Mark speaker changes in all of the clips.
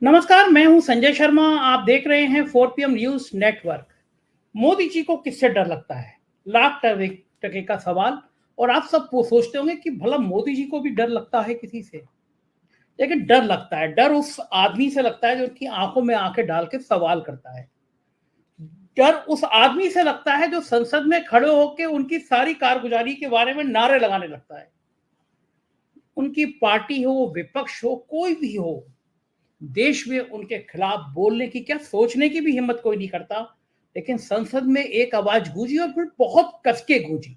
Speaker 1: नमस्कार, मैं हूं संजय शर्मा। आप देख रहे हैं 4 PM news network. Modi ji को किससे डर लगता है? लाख टके का सवाल। और आप सब सोचते होंगे कि भला मोदी जी को भी डर लगता है किसी से। लेकिन डर लगता है, डर उस आदमी से लगता है जो उनकी आंखों में आंखें डाल के सवाल करता है। डर उस आदमी से लगता है जो संसद में खड़े होकर उनकी सारी कारगुजारी के बारे में नारे लगाने लगता है। उनकी पार्टी हो, विपक्ष हो, कोई भी हो, देश में उनके खिलाफ बोलने की क्या, सोचने की भी हिम्मत कोई नहीं करता। लेकिन संसद में एक आवाज गूंजी और फिर बहुत कसके गूंजी।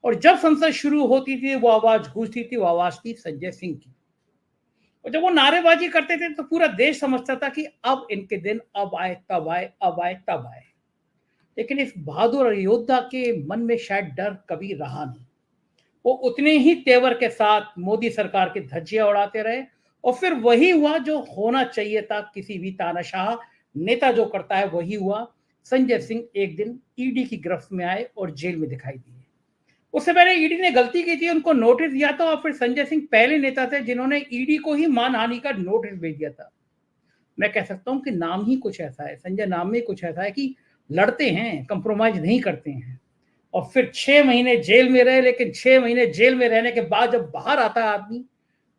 Speaker 1: और जब संसद शुरू होती थी वो आवाज गूंजती थी, वो आवाज थी संजय सिंह की। और जब वो नारेबाजी करते थे तो पूरा देश समझता था कि अब इनके दिन अब आए, तब आए, अब आए, तब आए। लेकिन इस बहादुर योद्धा के मन में शायद डर कभी रहा नहीं। वो उतने ही तेवर के साथ मोदी सरकार की धज्जियां उड़ाते रहे। और फिर वही हुआ जो होना चाहिए था। किसी भी तानाशाह नेता जो करता है वही हुआ। संजय सिंह एक दिन ईडी की गिरफ्त में आए और जेल में दिखाई दिए। उससे पहले ईडी ने गलती की थी, उनको नोटिस दिया था। और फिर संजय सिंह पहले नेता थे जिन्होंने ईडी को ही मानहानि का नोटिस भेज दिया था। मैं कह सकता हूं कि नाम ही कुछ ऐसा है, संजय नाम में कुछ ऐसा है कि लड़ते हैं, कंप्रोमाइज नहीं करते हैं। और फिर 6 महीने जेल में रहे। लेकिन 6 महीने जेल में रहने के बाद जब बाहर आता है आदमी,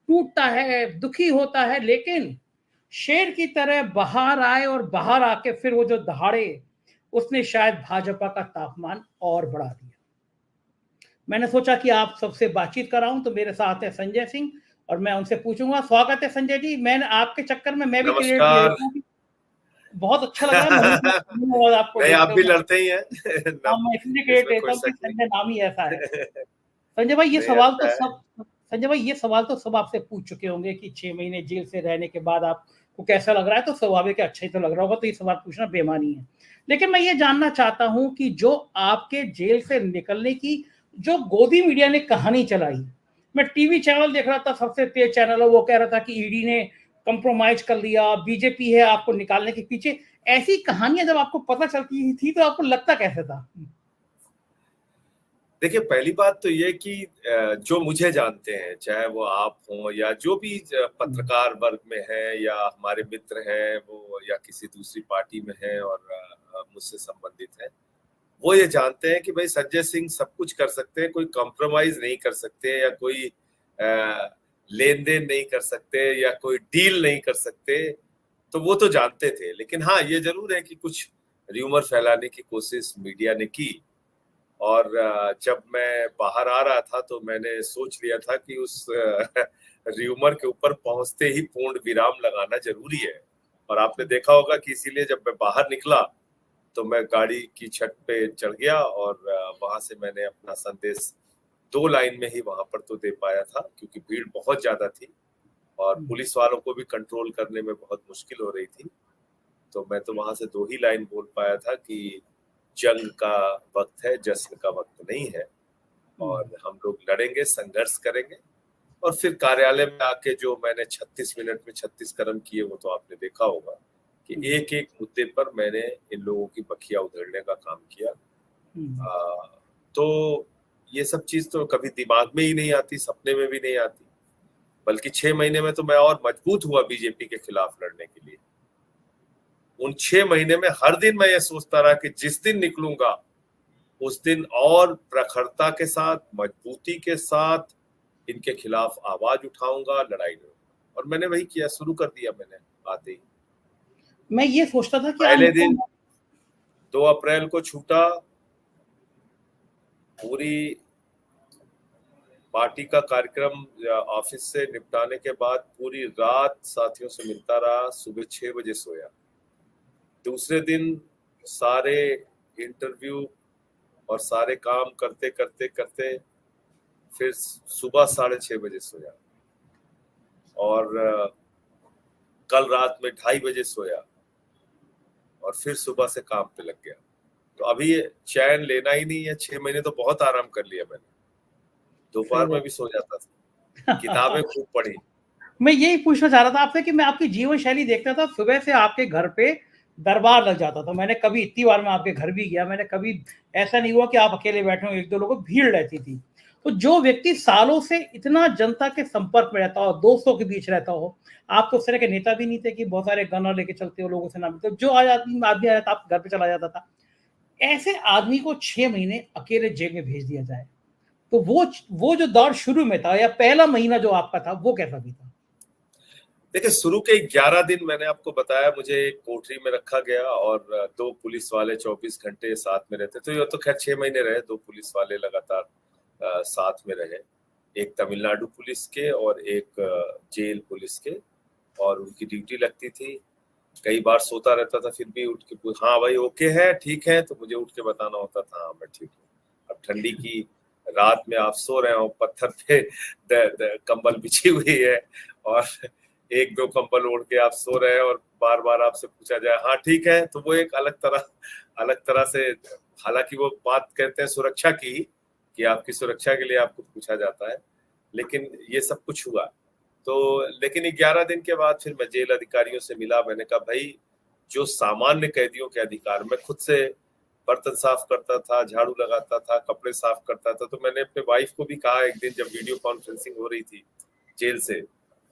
Speaker 1: टूटता है, दुखी होता है, लेकिन शेर की तरह बाहर आए। और बाहर आके फिर वो जो दहाड़े, उसने शायद भाजपा का तापमान और बढ़ा दिया। मैंने सोचा कि आप सबसे बातचीत कराऊं, तो मेरे साथ है संजय सिंह। और मैं उनसे पूछूंगा। स्वागत है संजय जी। मैंने आपके चक्कर में मैं भी क्रेडिट ले
Speaker 2: नमस्कार।
Speaker 1: लेता हूं। बहुत अच्छा लग रहा है, महीनों बाद आपको
Speaker 2: नहीं, आप
Speaker 1: देखते
Speaker 2: भी
Speaker 1: हुए।
Speaker 2: लड़ते ही हैं।
Speaker 1: हाँ, मैं इसलिए क्रेडिट
Speaker 2: इसमें
Speaker 1: देता
Speaker 2: कोई
Speaker 1: हूँ कि
Speaker 2: शक
Speaker 1: संजय नाम ही ऐसा है।
Speaker 2: नहीं।
Speaker 1: संजय भाई,
Speaker 2: नहीं, अच्छा है।
Speaker 1: ये सवाल तो सब आपसे पूछ चुके होंगे कि 6 महीने जेल से रहने के बाद आपको कैसा लग रहा है। तो स्वाभाविक है, अच्छा ही तो लग रहा होगा। तो ये सवाल पूछना बेमानी है। लेकिन मैं ये जानना चाहता हूं कि जो आपके जेल से निकलने की जो गोदी मीडिया ने कहानी चलाई। मैं टीवी चैनल देख रहा था, सबसे तेज चैनल है, वो कह रहा था कि ईडी ने कंप्रोमाइज कर लिया, बीजेपी है आपको निकालने के पीछे। ऐसी कहानियां जब आपको पता चलती थी तो आपको लगता कैसे था?
Speaker 2: देखिए, पहली बात तो ये कि जो मुझे जानते हैं, चाहे वो आप हों या जो भी पत्रकार वर्ग में है या हमारे मित्र हैं वो या किसी दूसरी पार्टी में हैं और मुझसे संबंधित हैं, वो ये जानते हैं कि भाई संजय सिंह सब कुछ कर सकते हैं, कोई कॉम्प्रोमाइज नहीं कर सकते या कोई लेन देन नहीं कर सकते या कोई डील नहीं कर सकते। तो वो तो जानते थे। लेकिन हाँ, ये जरूर है कि कुछ र्यूमर फैलाने की कोशिश मीडिया ने की। और जब मैं बाहर आ रहा था तो मैंने सोच लिया था कि उस र्यूमर के ऊपर पहुंचते ही पूर्ण विराम लगाना जरूरी है। और आपने देखा होगा कि इसीलिए जब मैं बाहर निकला तो मैं गाड़ी की छत पे चढ़ गया और वहां से मैंने अपना संदेश 2 लाइन में ही वहां पर तो दे पाया था, क्योंकि भीड़ बहुत ज्यादा थी और पुलिस वालों को भी कंट्रोल करने में बहुत मुश्किल हो रही थी। तो मैं तो वहां से 2 ही लाइन बोल पाया था कि जंग का वक्त है, जश्न का वक्त नहीं है। और हम लोग लड़ेंगे, संघर्ष करेंगे। और फिर कार्यालय में आके जो मैंने 36 मिनट में 36 कदम किए वो तो आपने देखा होगा कि एक एक मुद्दे पर मैंने इन लोगों की बखिया उधेड़ने का काम किया। तो ये सब चीज तो कभी दिमाग में ही नहीं आती, सपने में भी नहीं आती। बल्कि 6 महीने में तो मैं और मजबूत हुआ बीजेपी के खिलाफ लड़ने के लिए। उन 6 महीने में हर दिन मैं ये सोचता रहा कि जिस दिन निकलूंगा उस दिन और प्रखरता के साथ, मजबूती के साथ इनके खिलाफ आवाज उठाऊंगा, लड़ाई लड़ूंगा। और मैंने वही किया, शुरू कर दिया मैंने आते ही।
Speaker 1: मैं ये सोचता था कि आप
Speaker 2: पहले
Speaker 1: मुझको।
Speaker 2: दिन 2 अप्रैल को छूटा। पूरी पार्टी का कार्यक्रम ऑफिस से निपटाने के बाद पूरी रात साथियों से मिलता रहा, सुबह 6 बजे सोया। दूसरे दिन सारे इंटरव्यू और सारे काम करते करते करते फिर सुबह 6:30 बजे सोया। और कल रात में 2:30 बजे सोया और फिर सुबह से काम पे लग गया। तो अभी चैन लेना ही नहीं है। 6 महीने तो बहुत आराम कर लिया मैंने। दोपहर में भी सो जाता था, किताबें खूब पढ़ी।
Speaker 1: मैं यही पूछना चाह रहा था आपसे कि मैं आपकी जीवन शैली देखता था, सुबह से आपके घर पे दरबार लग जाता था। मैंने कभी इतनी बार मैं आपके घर भी गया, मैंने कभी ऐसा नहीं हुआ कि आप अकेले बैठे हो, एक दो लोगों भीड़ रहती थी। तो जो व्यक्ति सालों से इतना जनता के संपर्क में रहता हो, दोस्तों के बीच रहता हो, आप तो उस तरह के नेता भी नहीं थे कि बहुत सारे गनर लेके चलते हो, लोगों से ना मिलते हो, जो आदमी आया था आप घर पे चला जाता था। ऐसे आदमी को 6 महीने अकेले जेल में भेज दिया जाए, तो वो जो दौर शुरू में था या पहला महीना जो आपका था, वो कैसा बीता?
Speaker 2: देखिए, शुरू के 11 दिन मैंने आपको बताया, मुझे एक कोठरी में रखा गया और 2 पुलिस वाले 24 घंटे साथ में रहते। तो ये तो खैर 6 महीने रहे, 2 पुलिस वाले लगातार साथ में रहे, एक तमिलनाडु पुलिस के और एक जेल पुलिस के, और उनकी ड्यूटी लगती थी। कई बार सोता रहता था, फिर भी उठ के हाँ भाई ओके है, ठीक है, तो मुझे उठ के बताना होता था हाँ मैं ठीक हूँ। अब ठंडी की रात में आप सो रहे हो, पत्थर पे कंबल बिछी हुई है और 1-2 कंबल ओढ़ के आप सो रहे हैं और बार बार आपसे पूछा जाए हाँ ठीक है, तो वो एक अलग तरह से, हालांकि वो बात कहते हैं सुरक्षा की, कि आपकी सुरक्षा के लिए आपको पूछा जाता है, लेकिन ये सब कुछ हुआ। तो लेकिन 11 दिन के बाद फिर मैं जेल अधिकारियों से मिला। मैंने कहा भाई, जो सामान्य कैदियों के अधिकार, मैं खुद से बर्तन साफ करता था, झाड़ू लगाता था, कपड़े साफ करता था। तो मैंने अपने वाइफ को भी कहा एक दिन, जब वीडियो कॉन्फ्रेंसिंग हो रही थी जेल से,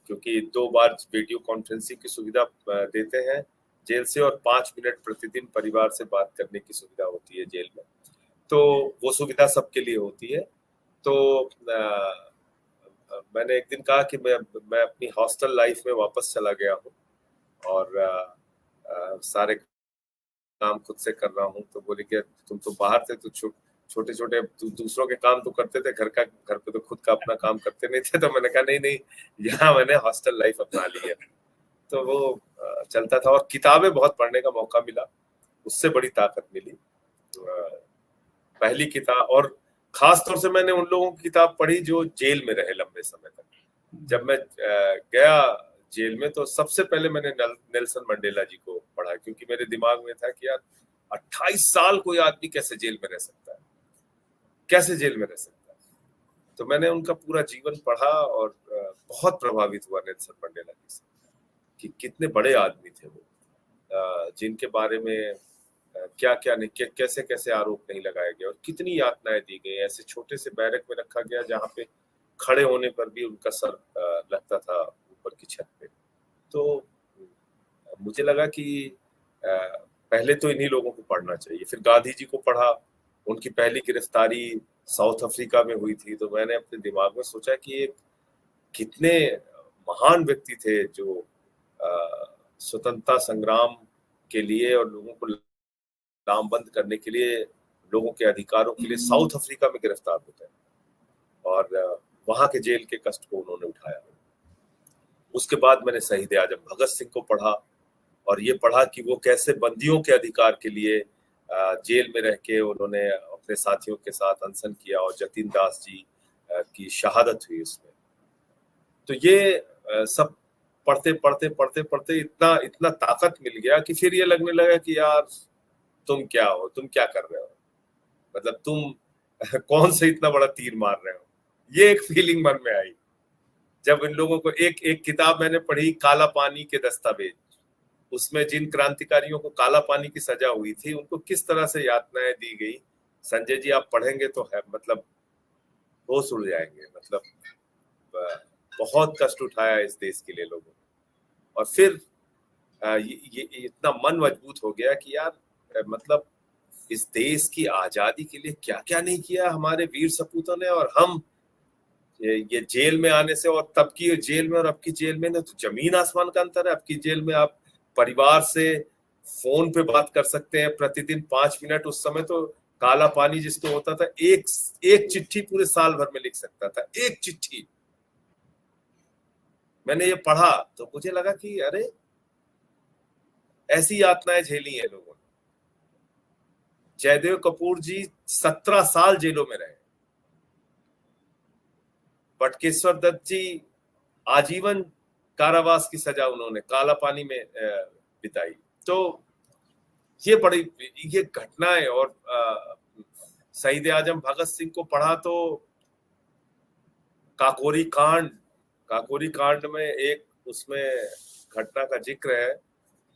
Speaker 2: क्योंकि 2 बार वीडियो कॉन्फ्रेंसिंग की सुविधा देते हैं जेल से, और 5 मिनट प्रतिदिन परिवार से बात करने की सुविधा होती है जेल में। तो वो सुविधा सबके लिए होती है। तो मैंने एक दिन कहा कि मैं अपनी हॉस्टल लाइफ में वापस चला गया हूँ और सारे काम खुद से कर रहा हूँ। तो बोले कि तुम तो बाहर थे, तो छोटे छोटे दूसरों के काम तो करते थे, घर पे तो खुद का अपना काम करते नहीं थे। तो मैंने कहा नहीं, यहाँ मैंने हॉस्टल लाइफ अपना ली है। तो वो चलता था, और किताबें बहुत पढ़ने का मौका मिला, उससे बड़ी ताकत मिली। पहली किताब, और खास तौर से मैंने उन लोगों की किताब पढ़ी जो जेल में रहे लंबे समय तक। जब मैं गया जेल में, तो सबसे पहले मैंने नेल्सन मंडेला जी को पढ़ा, क्योंकि मेरे दिमाग में था कि यार 28 साल कोई आदमी कैसे जेल में रह सकता है, कैसे जेल में रह सकता है। तो मैंने उनका पूरा जीवन पढ़ा और बहुत प्रभावित हुआ नेल्सन मंडेला जी से, कि कितने बड़े आदमी थे वो, जिनके बारे में क्या क्या नहीं, कैसे कैसे आरोप नहीं लगाए गए, और कितनी यातनाएं दी गई। ऐसे छोटे से बैरक में रखा गया जहाँ पे खड़े होने पर भी उनका सर लगता था ऊपर की छत पे। तो मुझे लगा कि पहले तो इन्हीं लोगों को पढ़ना चाहिए। फिर गांधी जी को पढ़ा, उनकी पहली गिरफ्तारी साउथ अफ्रीका में हुई थी। तो मैंने अपने दिमाग में सोचा कि ये कितने महान व्यक्ति थे, जो स्वतंत्रता संग्राम के लिए और लोगों को लामबंद करने के लिए, लोगों के अधिकारों के लिए साउथ अफ्रीका में गिरफ्तार होते हैं, और वहां के जेल के कष्ट को उन्होंने उठाया। उसके बाद मैंने शहीद आजम भगत सिंह को पढ़ा, और ये पढ़ा कि वो कैसे बंदियों के अधिकार के लिए जेल में रह के उन्होंने अपने साथियों के साथ अनशन किया, और जतिन दास जी की शहादत हुई उसमें। तो ये सब पढ़ते पढ़ते पढ़ते पढ़ते इतना इतना ताकत मिल गया कि फिर ये लगने लगा कि यार तुम क्या हो, तुम क्या कर रहे हो, मतलब तुम कौन से इतना बड़ा तीर मार रहे हो। ये एक फीलिंग मन में आई जब इन लोगों को, एक किताब मैंने पढ़ी, काला पानी के दस्तावेज। उसमें जिन क्रांतिकारियों को काला पानी की सजा हुई थी, उनको किस तरह से यातनाएं दी गई, संजय जी आप पढ़ेंगे तो है, मतलब होश उड़ जाएंगे। मतलब बहुत कष्ट उठाया इस देश के लिए लोगों ने, और फिर ये इतना मन मजबूत हो गया कि यार मतलब इस देश की आजादी के लिए क्या क्या नहीं किया हमारे वीर सपूतों ने। और हम ये जेल में आने से, और तब की जेल में और अब की जेल में ना, तो जमीन आसमान का अंतर है। अब की जेल में आप परिवार से फोन पे बात कर सकते हैं प्रतिदिन 5 मिनट। उस समय तो काला पानी जिसको होता था, एक चिट्ठी पूरे साल भर में लिख सकता था, एक चिट्ठी। मैंने ये पढ़ा तो मुझे लगा कि अरे ऐसी यातनाएं झेली हैं लोगों ने। जयदेव कपूर जी 17 साल जेलों में रहे, बटकेश्वर दत्त जी आजीवन कारावास की सजा उन्होंने काला पानी में बिताई। तो ये घटनाएं, और शहीद आजम भगत सिंह को पढ़ा तो काकोरी कांड में एक उसमें घटना का जिक्र है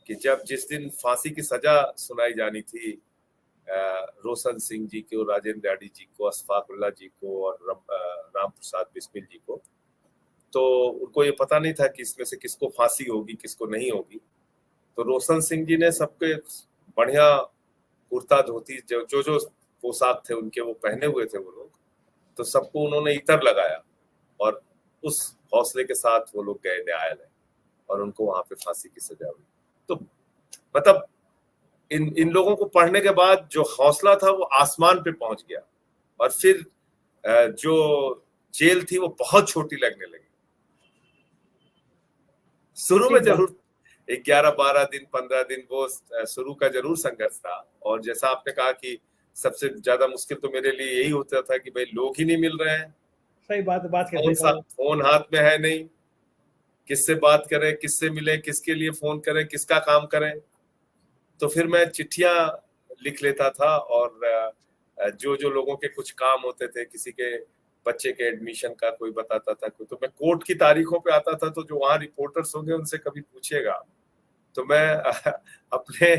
Speaker 2: कि जिस दिन फांसी की सजा सुनाई जानी थी, रोशन सिंह जी को, राजेंद्र राठी जी को, अशफाकुल्ला जी को और राम प्रसाद बिस्मिल जी को। तो उनको ये पता नहीं था कि इसमें से किसको फांसी होगी, किसको नहीं होगी। तो रोशन सिंह जी ने सबके बढ़िया कुर्ता धोती जो जो जो पोशाक थे उनके वो पहने हुए थे वो लोग, तो सबको उन्होंने इतर लगाया और उस हौसले के साथ वो लोग गए न्यायालय और उनको वहां पे फांसी की सजा हुई। तो मतलब इन लोगों को पढ़ने के बाद जो हौसला था वो आसमान पे पहुंच गया और फिर जो जेल थी वो बहुत छोटी लगने लगी। शुरू में जरूर 11-12 दिन 15 दिन वो शुरू का जरूर संघर्ष था, और जैसा आपने कहा कि सबसे ज्यादा मुश्किल तो मेरे लिए यही होता था कि भाई लोग ही नहीं मिल रहे हैं।
Speaker 1: सही बात
Speaker 2: फोन हाथ में है नहीं, किससे बात करें, किससे मिले, किसके लिए फोन करें, किसका काम करें। तो फिर मैं चिट्ठियां लिख लेता था और जो जो लोगों के कुछ काम होते थे, किसी के बच्चे के एडमिशन का कोई बताता था, तो मैं कोर्ट की तारीखों पे आता था, तो जो वहां रिपोर्टर्स होंगे उनसे कभी पूछिएगा तो मैं अपने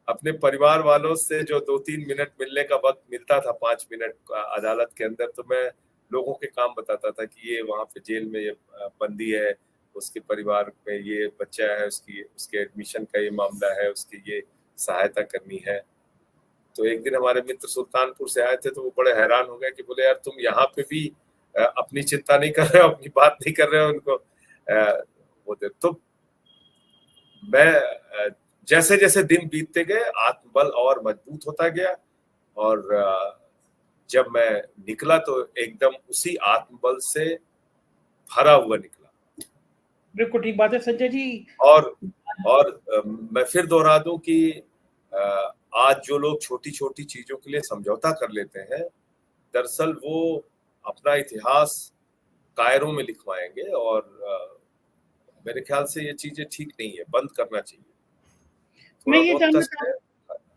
Speaker 2: अपने परिवार वालों से जो 2-3 मिनट मिलने का वक्त मिलता था 5 मिनट अदालत के अंदर, तो मैं लोगों के काम बताता था कि ये वहां पे जेल में ये बंदी है, उसके परिवार में ये बच्चा है, उसके एडमिशन का ये मामला है, उसकी ये सहायता करनी है। तो एक दिन हमारे मित्र सुल्तानपुर से आए थे, तो वो बड़े हैरान हो गए कि बोले यार तुम यहाँ पे भी अपनी चिंता नहीं कर रहे हो, अपनी बात नहीं कर रहे हो उनको वो दे। तो मैं जैसे जैसे दिन बीतते गए आत्मबल और मजबूत होता गया, और जब मैं निकला तो एकदम उसी आत्मबल से भरा हुआ निकला।
Speaker 1: बिल्कुल ठीक बात है संजय जी।
Speaker 2: और मैं फिर दोहरा दूं कि आज जो लोग छोटी छोटी चीजों के लिए समझौता कर लेते हैं, दरअसल वो अपना इतिहास कायरों में लिखवाएंगे, और मेरे ख्याल से ये चीजें ठीक नहीं है, बंद करना चाहिए।
Speaker 1: मैं ये जानना चाहूँ,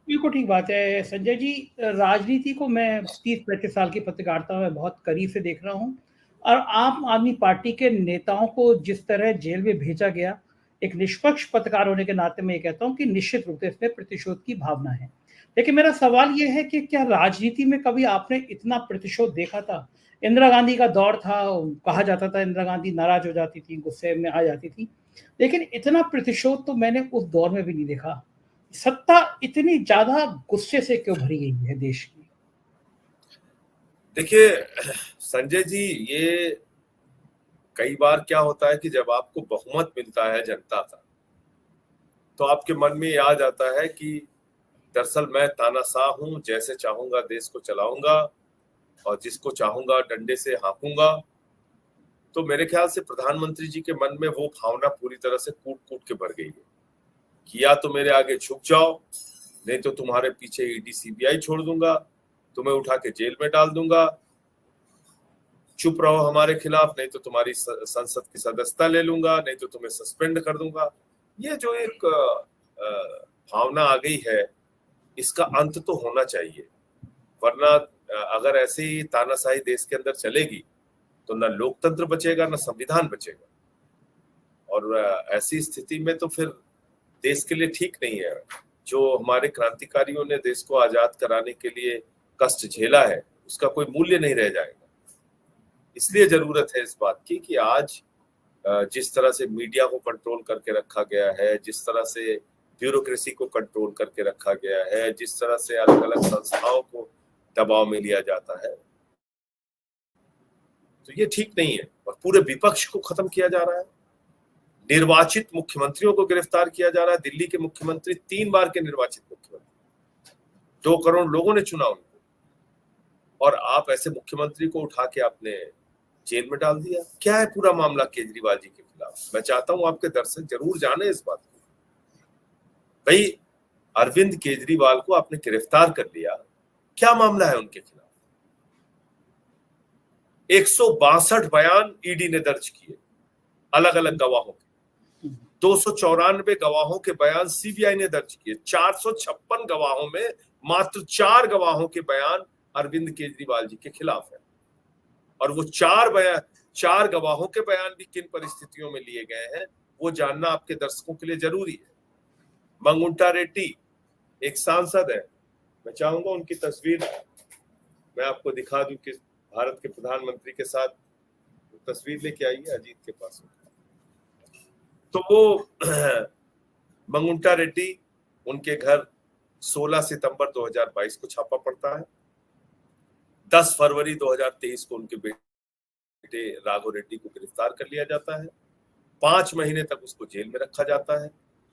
Speaker 1: बिल्कुल ठीक बात है संजय जी। राजनीति को मैं 30-35 साल की पत्रकारिता में बहुत करीब से देख रहा हूँ, और आम आदमी पार्टी के नेताओं को जिस तरह जेल में भेजा गया, एक निष्पक्ष पत्रकार होने के नाते मैं ये कहता हूँ कि निश्चित रूप से इसमें प्रतिशोध की भावना है। लेकिन मेरा सवाल ये है कि क्या राजनीति में कभी आपने इतना प्रतिशोध देखा था? इंदिरा गांधी का दौर था, कहा जाता था इंदिरा गांधी नाराज हो जाती थी, गुस्से में आ जाती थी, लेकिन इतना प्रतिशोध तो मैंने उस दौर में भी नहीं देखा। सत्ता इतनी ज्यादा गुस्से से क्यों भरी गई है देश की?
Speaker 2: देखिए संजय जी, ये कई बार क्या होता है कि जब आपको बहुमत मिलता है जनता का, तो आपके मन में ये आ जाता है कि दरअसल मैं तानाशाह हूं, जैसे चाहूंगा देश को चलाऊंगा और जिसको चाहूंगा डंडे से हाँकूंगा। तो मेरे ख्याल से प्रधानमंत्री जी के मन में वो भावना पूरी तरह से कूट कूट के भर गई है कि या तो मेरे आगे झुक जाओ, नहीं तो तुम्हारे पीछे ईडी सीबीआई छोड़ दूंगा, तुम्हें उठा के जेल में डाल दूंगा, चुप रहो हमारे खिलाफ, नहीं तो तुम्हारी संसद की सदस्यता ले लूंगा, नहीं तो तुम्हें सस्पेंड कर दूंगा। ये जो एक भावना आ गई है, इसका अंत तो होना चाहिए, वरना अगर ऐसे ही तानाशाही देश के अंदर चलेगी तो न लोकतंत्र बचेगा, न संविधान बचेगा, और ऐसी स्थिति में तो फिर देश के लिए ठीक नहीं है। जो हमारे क्रांतिकारियों ने देश को आजाद कराने के लिए कष्ट झेला है, उसका कोई मूल्य नहीं रह जाएगा। इसलिए जरूरत है इस बात की कि आज जिस तरह से मीडिया को कंट्रोल करके रखा गया है, जिस तरह से ब्यूरोक्रेसी को कंट्रोल करके रखा गया है, जिस तरह से अलग अलग संस्थाओं को दबाव में लिया जाता है, तो ये ठीक नहीं है। और पूरे विपक्ष को खत्म किया जा रहा है, निर्वाचित मुख्यमंत्रियों को गिरफ्तार किया जा रहा है। दिल्ली के मुख्यमंत्री 3 बार के निर्वाचित मुख्यमंत्री, 2 करोड़ लोगों ने चुना उनको, और आप ऐसे मुख्यमंत्री को उठा के आपने जेल में डाल दिया। क्या है पूरा मामला केजरीवाल जी के खिलाफ? मैं चाहता हूं आपके दर्शक जरूर जाने इस बात को। भाई अरविंद केजरीवाल को आपने गिरफ्तार कर लिया, क्या मामला है उनके खिलाफ? 162 बयान ईडी ने दर्ज किए अलग अलग गवाहों के, 294 गवाहों के बयान सीबीआई ने दर्ज किए, 456 गवाहों में मात्र 4 गवाहों के बयान अरविंद केजरीवाल जी के खिलाफ है। और वो 4 गवाहों के बयान भी किन परिस्थितियों में लिए गए हैं वो जानना आपके दर्शकों के लिए जरूरी है। मंगुंटा रेड्डी एक सांसद है, मैं चाहूंगा उनकी तस्वीर मैं आपको दिखा दूं कि भारत के प्रधानमंत्री के साथ तस्वीर लेके आई है अजीत के पास। तो वो मंगुंटा रेड्डी, उनके घर 16 सितंबर 2022 को छापा पड़ता है। 10 फरवरी 2023 को उनके बेटे राघव रेड्डी को गिरफ्तार कर लिया जाता है। 5 महीने तक उसको जेल में रखा जाता है।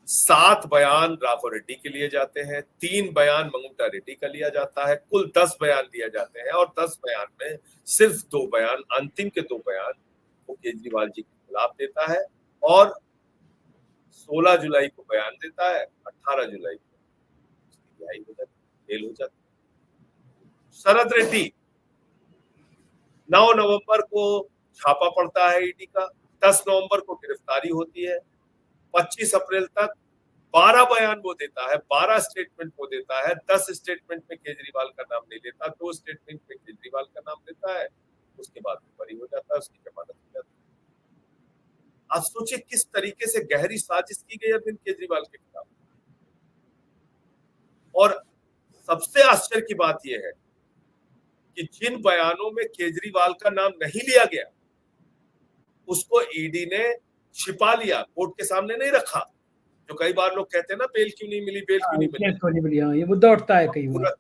Speaker 2: 7 बयान राघव रेड्डी के लिए जाते हैं, 3 बयान मंगुंटा रेड्डी का लिया जाता है। कुल 10 बयान दिए जाते हैं और 10 बयान में सिर्फ 2 बयान, अंतिम के 2 बयान वो केजरीवाल जी के खिलाफ देता है और 16 जुलाई को बयान देता है, 18 जुलाई को जेल हो जाती है। शरद रेड्डी 9 नवंबर को छापा पड़ता है ईडी का, 10 नवंबर को गिरफ्तारी होती है। 25 अप्रैल तक 12 बयान वो देता है, 12 स्टेटमेंट वो देता है। 10 स्टेटमेंट में केजरीवाल का नाम नहीं लेता, 2 स्टेटमेंट में केजरीवाल का नाम लेता है। उसके बाद बरी हो जाता है, उसकी जमानत हो जाती है। आप सोचिए किस तरीके से गहरी साजिश की गई अरविंद केजरीवाल के खिलाफ। और सबसे आश्चर्य की बात यह है कि जिन बयानों में केजरीवाल का नाम नहीं लिया गया उसको ईडी ने छिपा लिया, कोर्ट के सामने नहीं रखा। जो कई बार लोग कहते हैं ना बेल क्यों नहीं मिली, बेल क्यों नहीं मिली,
Speaker 1: ये मुद्दा उठता है कई बार।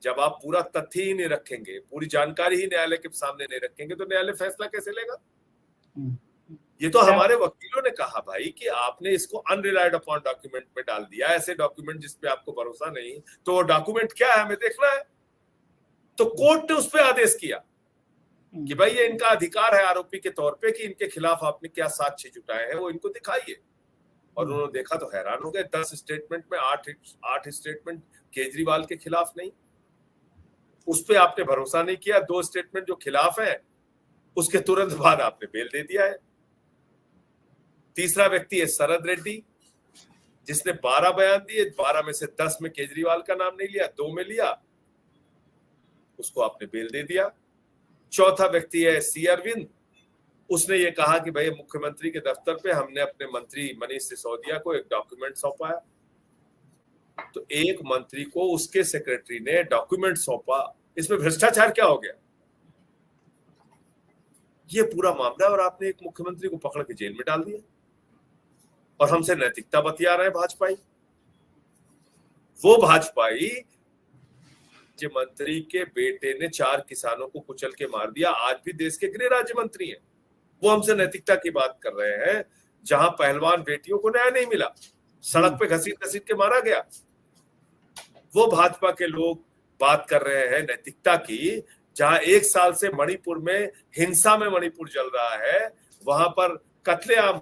Speaker 2: जब आप पूरा तथ्य ही नहीं रखेंगे, पूरी जानकारी ही न्यायालय के सामने नहीं रखेंगे तो न्यायालय फैसला कैसे लेगा। ये तो हमारे वकीलों ने कहा भाई कि आपने इसको अनरिलाइड अपॉन डॉक्यूमेंट में डाल दिया, ऐसे डॉक्यूमेंट जिसपे आपको भरोसा नहीं, तो वो डॉक्यूमेंट क्या है हमें देखना है। तो कोर्ट ने उस पर आदेश किया कि भाई ये इनका अधिकार है आरोपी के तौर पे कि इनके खिलाफ आपने क्या साक्ष्य जुटाए हैं वो इनको दिखाइए। और उन्होंने देखा तो हैरान हो गए, 10 स्टेटमेंट में 8 स्टेटमेंट केजरीवाल के खिलाफ नहीं, उस पर आपने भरोसा नहीं किया। 2 स्टेटमेंट जो खिलाफ है उसके तुरंत बाद आपने बेल दे दिया है। तीसरा व्यक्ति है शरद रेड्डी, जिसने 12 बयान दिए, 12 में से 10 में केजरीवाल का नाम नहीं लिया, 2 में लिया, उसको आपने बेल दे दिया। चौथा व्यक्ति है सी अरविंद, उसने ये कहा कि भाई मुख्यमंत्री के दफ्तर पे हमने अपने मंत्री मनीष सिसोदिया को एक डॉक्यूमेंट सौंपा है। तो एक मंत्री को उसके सेक्रेटरी ने डॉक्यूमेंट सौंपा, इसमें भ्रष्टाचार क्या हो गया। ये पूरा मामला, और आपने एक मुख्यमंत्री को पकड़ के जेल में डाल दिया और हमसे नैतिकता बतिया रहे हैं भाजपाई। वो भाजपाई राज्य मंत्री के बेटे ने 4 किसानों को कुचल के मार दिया, आज भी देश के गृह राज्य मंत्री हैं, वो हमसे नैतिकता की बात कर रहे हैं। जहां पहलवान बेटियों को न्याय नहीं मिला, सड़क पे घसीट घसीट के मारा गया, वो भाजपा के लोग बात कर रहे हैं नैतिकता की। जहां 1 साल से मणिपुर में हिंसा में मणिपुर जल रहा है, वहां पर कत्लेआम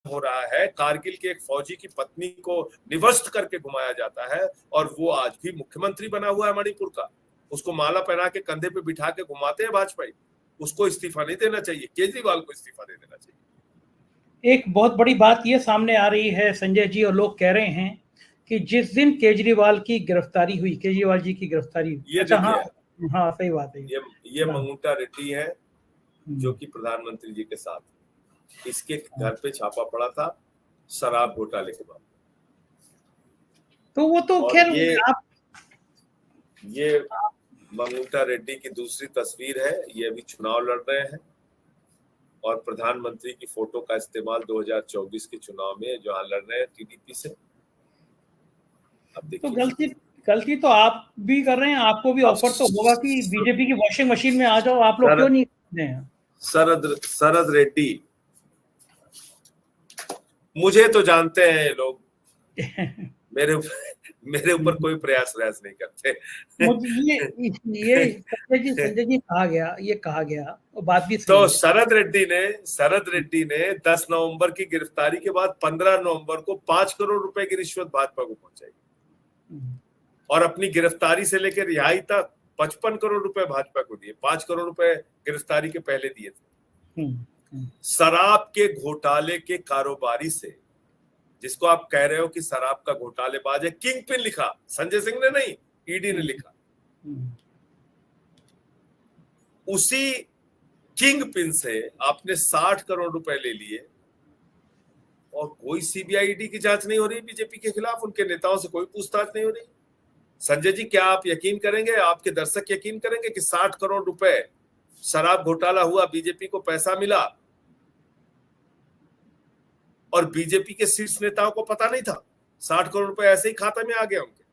Speaker 2: हो रहा है, कारगिल के एक फौजी की पत्नी को निवस्त करके घुमाया जाता है और वो आज भी मुख्यमंत्री बना हुआ है मणिपुर का। उसको माला पहना के कंधे पे बिठा के घुमाते हैं भाजपाई। उसको इस्तीफा नहीं देना चाहिए, केजरीवाल को इस्तीफा दे देना चाहिए।
Speaker 1: एक बहुत बड़ी बात ये सामने आ रही है संजय जी, और लोग कह रहे हैं कि जिस दिन केजरीवाल की गिरफ्तारी हुई, केजरीवाल जी की गिरफ्तारी हुई,
Speaker 2: अच्छा,
Speaker 1: हाँ सही बात है,
Speaker 2: ये मंगुंटा रेड्डी है जो कि प्रधानमंत्री जी के साथ, इसके घर पे छापा पड़ा था शराब घोटाले के बाद।
Speaker 1: तो वो तो खैर
Speaker 2: ये मंगुंटा रेड्डी की दूसरी तस्वीर है। ये अभी चुनाव लड़ रहे हैं और प्रधानमंत्री की फोटो का इस्तेमाल 2024 के चुनाव में जहां लड़ रहे हैं टीडीपी से। अब देखिए,
Speaker 1: तो गलती तो आप भी कर रहे हैं, आपको भी ऑफर तो होगा कि बीजेपी की वॉशिंग मशीन में आ जाओ, आप लोग क्यों नहीं करते हैं।
Speaker 2: शरद रेड्डी, मुझे तो जानते हैं लोग, मेरे ऊपर कोई प्रयास नहीं करते।
Speaker 1: ये संजय जी कहा गया और बात भी
Speaker 2: तो शरद रेड्डी ने 10 नवंबर की गिरफ्तारी के बाद 15 नवंबर को 5 करोड़ रुपए की रिश्वत भाजपा को पहुंचाई और अपनी गिरफ्तारी से लेकर रिहाई तक 55 करोड़ रुपए भाजपा को दिए। 5 करोड़ रुपए गिरफ्तारी के पहले दिए थे। शराब के घोटाले के कारोबारी से, जिसको आप कह रहे हो कि शराब का घोटालेबाज है, किंग पिन लिखा संजय सिंह ने नहीं, ईडी ने लिखा। उसी किंग पिन से आपने 60 करोड़ रुपए ले लिए और कोई सीबीआई ईडी की जांच नहीं हो रही बीजेपी के खिलाफ, उनके नेताओं से कोई पूछताछ नहीं हो रही। संजय जी, क्या आप यकीन करेंगे, आपके दर्शक यकीन करेंगे कि 60 करोड़ रुपए शराब घोटाला हुआ, बीजेपी को पैसा मिला और बीजेपी के शीर्ष नेताओं को पता नहीं था? 60 करोड़ रुपए ऐसे ही खाता में आ गया उनके।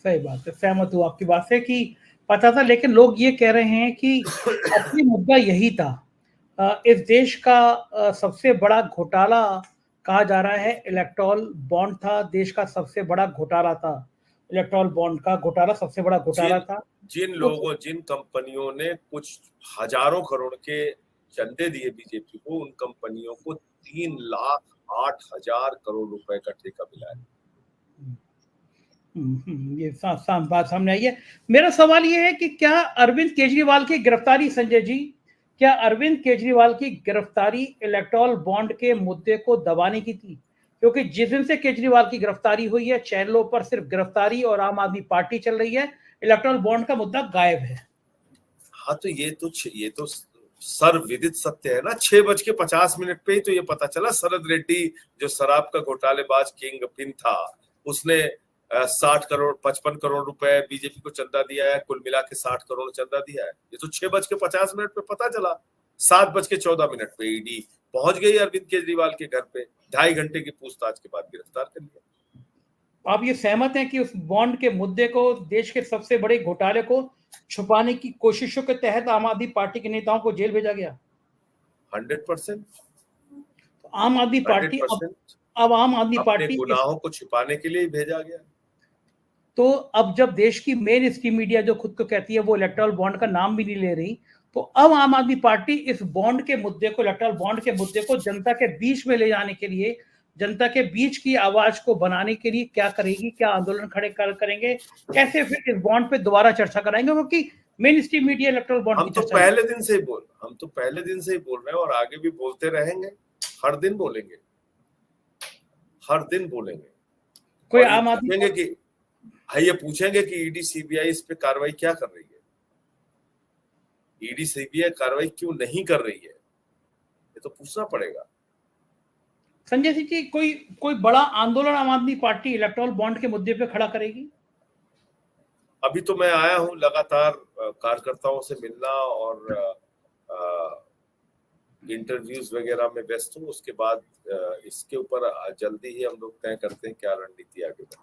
Speaker 1: सही बात है, सहमत हूँ आपकी बात से कि पता था, लेकिन लोग ये कह रहे हैं कि असली मुद्दा यही था। इस देश का सबसे बड़ा घोटाला कहा जा रहा है इलेक्टोरल बॉन्ड था, देश का सबसे बड़ा घोटाला था, इलेक्टोरल बॉन्ड का घोटाला सबसे बड़ा घोटाला था।
Speaker 2: जिन लोगों, जिन कंपनियों ने कुछ हजारों करोड़ के चंदे दिए बीजेपी को, उन कंपनियों को 3,08,000 करोड़ रुपए का ठेका मिला है।
Speaker 1: ये बात सामने आई है। मेरा सवाल ये है कि क्या अरविंद केजरीवाल की गिरफ्तारी, संजय जी, क्या अरविंद केजरीवाल की गिरफ्तारी इलेक्टोरल बॉन्ड के मुद्दे को दबाने की थी? क्योंकि जिस दिन से केजरीवाल की गिरफ्तारी हुई है, चैनलों पर सिर्फ गिरफ्तारी और आम आदमी पार्टी चल रही है, इलेक्टोरल बॉन्ड का मुद्दा गायब है।
Speaker 2: हाँ, तो ये तो सर्वविदित सत्य है ना। 6:50 पे ही तो ये पता चला, शरद रेड्डी जो शराब का घोटालेबाज किंग पिन था, उसने 60 करोड़ 55 करोड़ रुपए बीजेपी को चंदा दिया है, कुल मिला के 60 करोड़ चंदा दिया है। ये तो 6:50 पे पता चला। 7:14 पे ईडी पहुंच गई अरविंद केजरीवाल के घर पे, 2.5 घंटे की पूछताछ के बाद गिरफ्तार कर लिया।
Speaker 1: आप ये सहमत हैं कि उस बॉन्ड के मुद्दे को, देश के सबसे बड़े घोटाले को छुपाने की कोशिशों के तहत आम आदमी पार्टी के नेताओं को जेल भेजा गया?
Speaker 2: 100%।
Speaker 1: आम आदमी पार्टी अब आम आदमी पार्टी
Speaker 2: गुनाहों को छिपाने के लिए भेजा गया।
Speaker 1: तो अब जब देश की मेन स्ट्रीम मीडिया जो खुद को कहती है वो इलेक्टोरल बॉन्ड का नाम भी नहीं ले रही, तो अब आम आदमी पार्टी इस बॉन्ड के मुद्दे को, इलेक्टोरल बॉन्ड के मुद्दे को जनता के बीच में ले जाने के लिए, जनता के बीच की आवाज को बनाने के लिए क्या करेगी? क्या आंदोलन खड़े करेंगे? कैसे फिर इस बॉन्ड पे दोबारा चर्चा कराएंगे? क्योंकि main stream media electoral bond
Speaker 2: हम तो पहले दिन से ही बोल रहे हैं और आगे भी बोलते रहेंगे। हर दिन बोलेंगे, हर दिन बोलेंगे।
Speaker 1: कोई आम आदमी
Speaker 2: ये पूछेंगे कि ईडी सीबीआई इस पे कार्रवाई क्या कर रही है, ईडी सीबीआई कार्रवाई क्यों नहीं कर रही है, ये तो पूछना पड़ेगा।
Speaker 1: संजय सिंह जी, कोई बड़ा आंदोलन आम आदमी पार्टी इलेक्टोरल बॉन्ड के मुद्दे पे खड़ा करेगी?
Speaker 2: अभी तो मैं आया हूं लगातार कार्यकर्ताओं से मिलना और इंटरव्यूज वगैरह में व्यस्त हूँ। उसके बाद इसके ऊपर जल्दी ही हम लोग तय करते हैं क्या रणनीति आगे बढ़ेगी।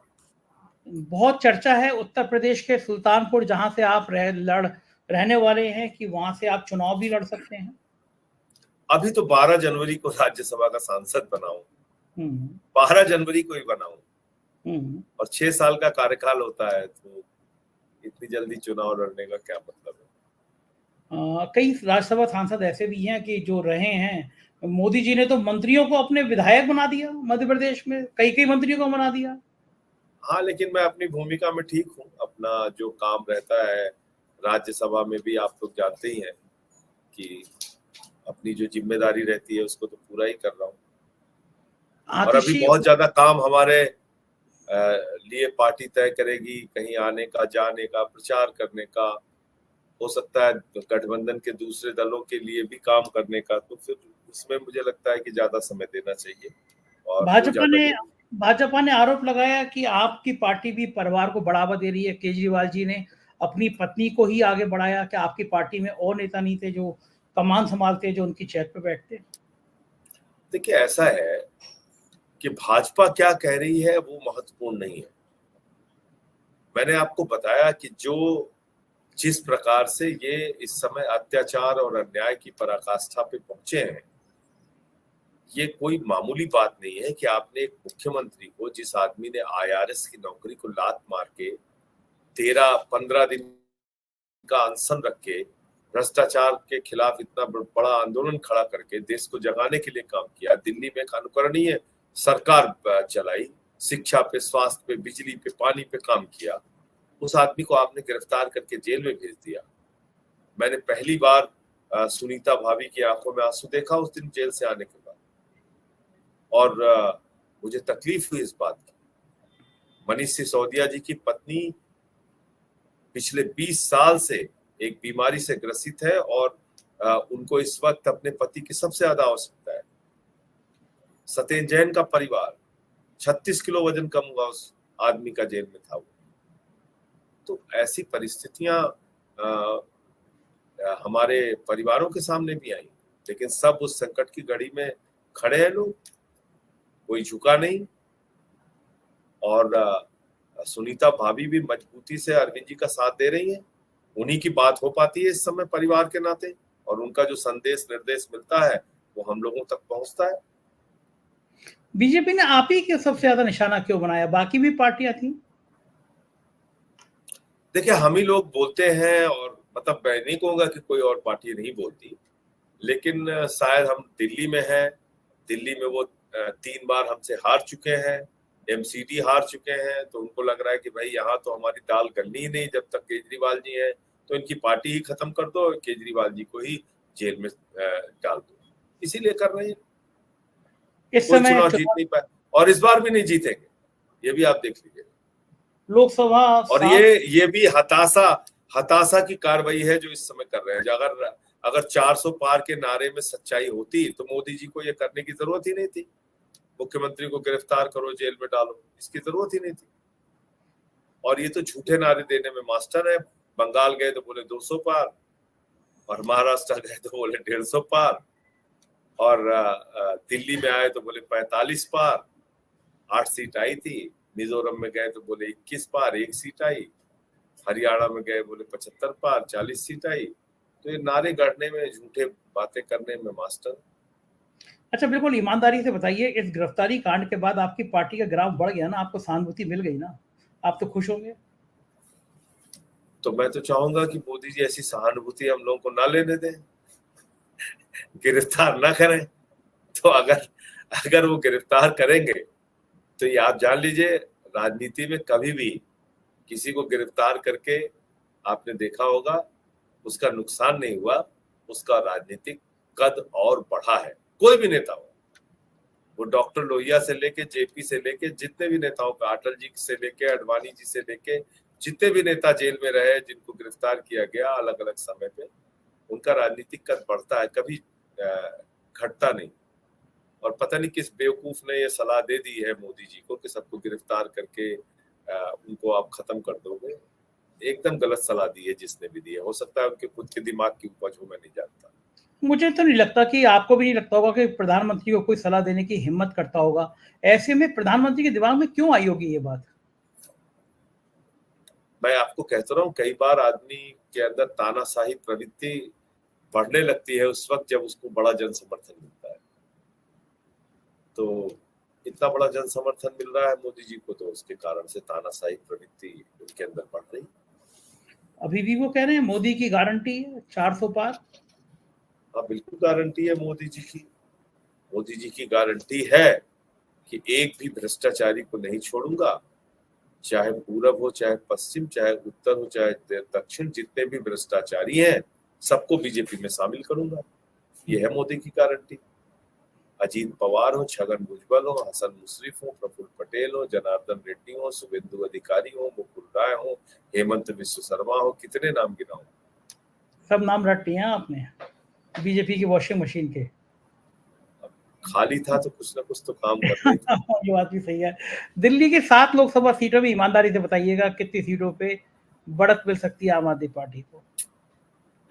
Speaker 1: बहुत चर्चा है उत्तर प्रदेश के सुल्तानपुर, जहां से आप रहने वाले हैं, कि वहां से आप चुनाव भी लड़ सकते हैं।
Speaker 2: अभी तो 12 जनवरी को राज्यसभा का सांसद बना हूं, 12 जनवरी को ही बना हूं, और 6 साल का कार्यकाल होता है, तो इतनी जल्दी चुनाव लड़ने का क्या मतलब है?
Speaker 1: कई राज्यसभा सांसद ऐसे भी हैं कि जो रहे हैं, मोदी जी ने तो मंत्रियों को अपने विधायक बना दिया मध्य प्रदेश में, कई मंत्रियों को बना दिया।
Speaker 2: हाँ, लेकिन मैं अपनी भूमिका में ठीक हूँ। अपना जो काम रहता है राज्यसभा में भी, आप लोग जानते ही हैं कि अपनी जो जिम्मेदारी रहती है उसको तो पूरा ही कर रहा हूँ। और अभी बहुत ज्यादा काम हमारे लिए पार्टी तय करेगी, कहीं आने का, जाने का, प्रचार करने का, हो सकता है गठबंधन के दूसरे दलों के लिए भी काम करने का, तो फिर उसमें मुझे लगता है कि ज्यादा समय देना चाहिए। और
Speaker 1: भाजपा ने आरोप लगाया कि आपकी पार्टी भी परिवार को बढ़ावा दे रही है। केजरीवाल जी ने अपनी पत्नी को ही आगे बढ़ाया कि आपकी पार्टी में और नेता नहीं थे जो कमान संभालते, जो उनकी चेयर पे बैठते।
Speaker 2: देखिए, ऐसा है कि भाजपा क्या कह रही है वो महत्वपूर्ण नहीं है। मैंने आपको बताया कि जिस प्रकार से ये इस समय अत्याचार और अन्याय की पराकाष्ठा पे पहुंचे हैं, ये कोई मामूली बात नहीं है कि आपने एक मुख्यमंत्री को, जिस आदमी ने IRS की नौकरी को लात मार के 13-15 दिन का अनशन रख के, भ्रष्टाचार के खिलाफ इतना बड़ा आंदोलन खड़ा करके देश को जगाने के लिए काम किया, दिल्ली में एक अनुकरणीय सरकार चलाई, शिक्षा पे, स्वास्थ्य पे, बिजली पे, पानी पे काम किया, उस आदमी को आपने गिरफ्तार करके जेल में भेज दिया। मैंने पहली बार सुनीता भाभी की आंखों में आंसू देखा उस दिन जेल से आने के बाद, और मुझे तकलीफ हुई इस बात की। मनीष सिसोदिया जी की पत्नी पिछले 20 साल से एक बीमारी से ग्रसित है और उनको इस वक्त अपने पति की सबसे ज्यादा आवश्यकता है। सत्येंद्र जैन का परिवार, 36 किलो वजन कम हुआ उस आदमी का जेल में था वो। तो ऐसी परिस्थितियां हमारे परिवारों के सामने भी आई, लेकिन सब उस संकट की घड़ी में खड़े हैं लोग, कोई झुका नहीं। और सुनीता भाभी भी मजबूती से अरविंद जी का साथ दे रही हैं। उन्हीं की बात हो पाती है इस समय परिवार के नाते, और उनका जो संदेश निर्देश मिलता है वो हम लोगों तक पहुंचता है।
Speaker 1: बीजेपी ने आप ही के सबसे ज्यादा निशाना क्यों बनाया, बाकी भी पार्टियां थी?
Speaker 2: देखिए, हम ही लोग बोलते हैं, और मतलब मैं नहीं कहूंगा कि कोई और पार्टी नहीं बोलती, लेकिन शायद हम दिल्ली में हैं, दिल्ली में वो 3 बार हमसे हार चुके हैं, एमसीडी हार चुके हैं, तो उनको लग रहा है कि भाई यहाँ तो हमारी दाल गलनी ही नहीं जब तक केजरीवाल जी हैं, तो इनकी पार्टी ही खत्म कर दो, केजरीवाल जी को ही जेल में डाल दो, इसीलिए कर रहे हैं।
Speaker 1: इस
Speaker 2: कोई
Speaker 1: समय
Speaker 2: चुनाव जीत नहीं पाए, और इस बार भी नहीं जीतेंगे, ये भी आप देख लीजिए।
Speaker 1: लोकसभा
Speaker 2: और ये भी हताशा की कार्रवाई है जो इस समय कर रहे हैं। अगर 400 पार के नारे में सच्चाई होती तो मोदी जी को ये करने की जरूरत ही नहीं थी। मुख्यमंत्री को गिरफ्तार करो, जेल में डालो, इसकी जरूरत ही नहीं थी। और ये तो झूठे नारे देने में मास्टर है। बंगाल गए तो बोले 200 पार, और महाराष्ट्र गए तो बोले 150 पार, और दिल्ली में आए तो बोले 45 पार, 8 सीट आई थी। मिजोरम में गए तो बोले 21 पार, 1 सीट आई। हरियाणा में गए बोले 75 पार, 40 सीट आई। तो ये नारे गढ़ने में, झूठे बातें करने में मास्टर।
Speaker 1: अच्छा, बिल्कुल ईमानदारी से बताइए, इस गिरफ्तारी कांड के बाद आपकी पार्टी का ग्राफ बढ़ गया ना, आपको सहानुभूति मिल गई ना, आप तो खुश होंगे?
Speaker 2: तो मैं तो चाहूंगा कि मोदी जी ऐसी सहानुभूति हम लोगों को ना लेने दें, गिरफ्तार ना करें। तो अगर वो गिरफ्तार करेंगे तो ये आप जान लीजिए, राजनीति में कभी भी किसी को गिरफ्तार करके आपने देखा होगा उसका नुकसान नहीं हुआ, उसका राजनीतिक कद और बढ़ा है। कोई भी नेता हो, वो डॉक्टर लोहिया से लेके जेपी से लेके जितने भी नेताओं का, अटल जी से लेके अडवाणी जी से लेके जितने भी नेता जेल में रहे, जिनको गिरफ्तार किया गया अलग अलग समय पे, उनका राजनीतिक कद बढ़ता है, कभी घटता नहीं। और पता नहीं किस बेवकूफ ने ये सलाह दे दी है मोदी जी को कि सबको गिरफ्तार करके उनको आप खत्म कर दोगे। एकदम गलत सलाह दी है जिसने भी दी है। हो सकता है उनके खुद के दिमाग की उपज हो, मैं नहीं जानता।
Speaker 1: मुझे तो नहीं लगता कि आपको भी नहीं लगता होगा कि प्रधानमंत्री को कोई सलाह देने की हिम्मत करता होगा। ऐसे में प्रधानमंत्री के दिमाग में क्यों आई होगी ये बात?
Speaker 2: मैं आपको कहता रहा हूँ, कई बार आदमी के अंदर तानाशाही प्रवृत्ति बढ़ने लगती है उस वक्त जब उसको बड़ा जन समर्थन मिलता है। तो इतना बड़ा जन समर्थन मिल रहा है मोदी जी को, तो उसके कारण से तानाशाही प्रवृत्ति उनके अंदर बढ़ रही।
Speaker 1: अभी भी वो कह रहे हैं मोदी की गारंटी है 400 पार।
Speaker 2: हाँ, बिल्कुल गारंटी है मोदी जी की। मोदी जी की गारंटी है कि एक भी भ्रष्टाचारी को नहीं छोड़ूंगा, चाहे पूरब हो, चाहे पश्चिम, चाहे उत्तर हो, चाहे दक्षिण, जितने भी भ्रष्टाचारी हैं सबको बीजेपी में शामिल करूंगा। ये है मोदी की गारंटी। अजीत पवार हो, छगन भुजबल हो, हसन मुश्रीफ हो, प्रफुल्ल पटेल हो, जनार्दन रेड्डी हो, शुभेंदु अधिकारी हो, मुकुल राय हो, हेमंत विश्व शर्मा हो, कितने नाम गिनाऊं?
Speaker 1: सब नाम रट लिए हैं आपने बीजेपी की वॉशिंग मशीन के।
Speaker 2: खाली था तो कुछ ना कुछ तो काम कर रही थी।
Speaker 1: ये बात भी सही है। दिल्ली की 7 लोकसभा सीटों में ईमानदारी से बताइएगा कितनी सीटों पे बढ़त मिल सकती है आम आदमी पार्टी को?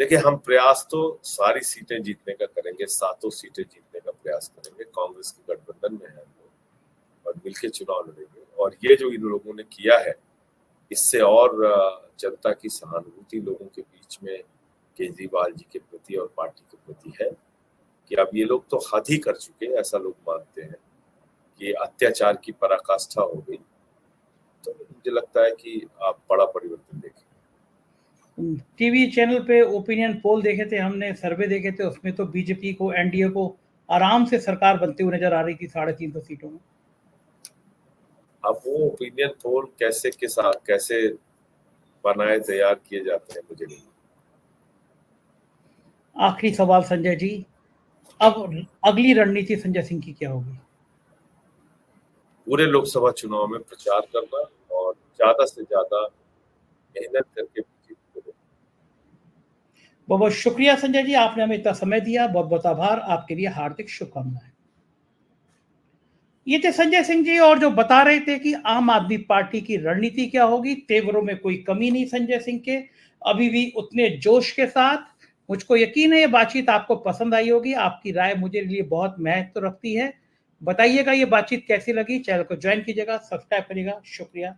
Speaker 2: देखिए, हम प्रयास तो सारी सीटें जीतने का करेंगे, 7 सीटें जीतने का प्रयास करेंगे। कांग्रेस के गठबंधन में है हम लोग, और मिलकर चुनाव लड़ेंगे। और ये जो इन लोगों ने किया है, इससे और जनता की सहानुभूति लोगों के बीच में केजरीवाल जी के प्रति और पार्टी के प्रति है कि अब ये लोग तो हद ही कर चुके हैं। ऐसा लोग मानते हैं कि अत्याचार की पराकाष्ठा हो गई। तो मुझे लगता है कि आप बड़ा परिवर्तन देखें।
Speaker 1: टीवी चैनल पे ओपिनियन पोल देखे थे हमने, सर्वे देखे थे, उसमें तो बीजेपी को, एनडीए को आराम से सरकार बनती हुई नजर आ रही थी 350 सीटों में।
Speaker 2: अब वो ओपिनियन पोल कैसे बनाए, तैयार किए जाते हैं, मुझे नहीं।
Speaker 1: आखिरी सवाल संजय जी, अब अगली रणनीति संजय सिंह की क्या होगी?
Speaker 2: पूरे लोकसभा चुनाव में प्रचार करना और ज्यादा से ज्यादा मेहनत करके
Speaker 1: बहुत बहुत शुक्रिया संजय जी, आपने हमें इतना समय दिया, बहुत बहुत आभार। आपके लिए हार्दिक शुभकामनाएं। ये थे संजय सिंह जी, और जो बता रहे थे कि आम आदमी पार्टी की रणनीति क्या होगी। तेवरों में कोई कमी नहीं संजय सिंह के, अभी भी उतने जोश के साथ। मुझको यकीन है ये बातचीत आपको पसंद आई होगी। आपकी राय मुझे लिए बहुत महत्व रखती है। बताइएगा ये बातचीत कैसी लगी। चैनल को ज्वाइन कीजिएगा, सब्सक्राइब करिएगा। शुक्रिया।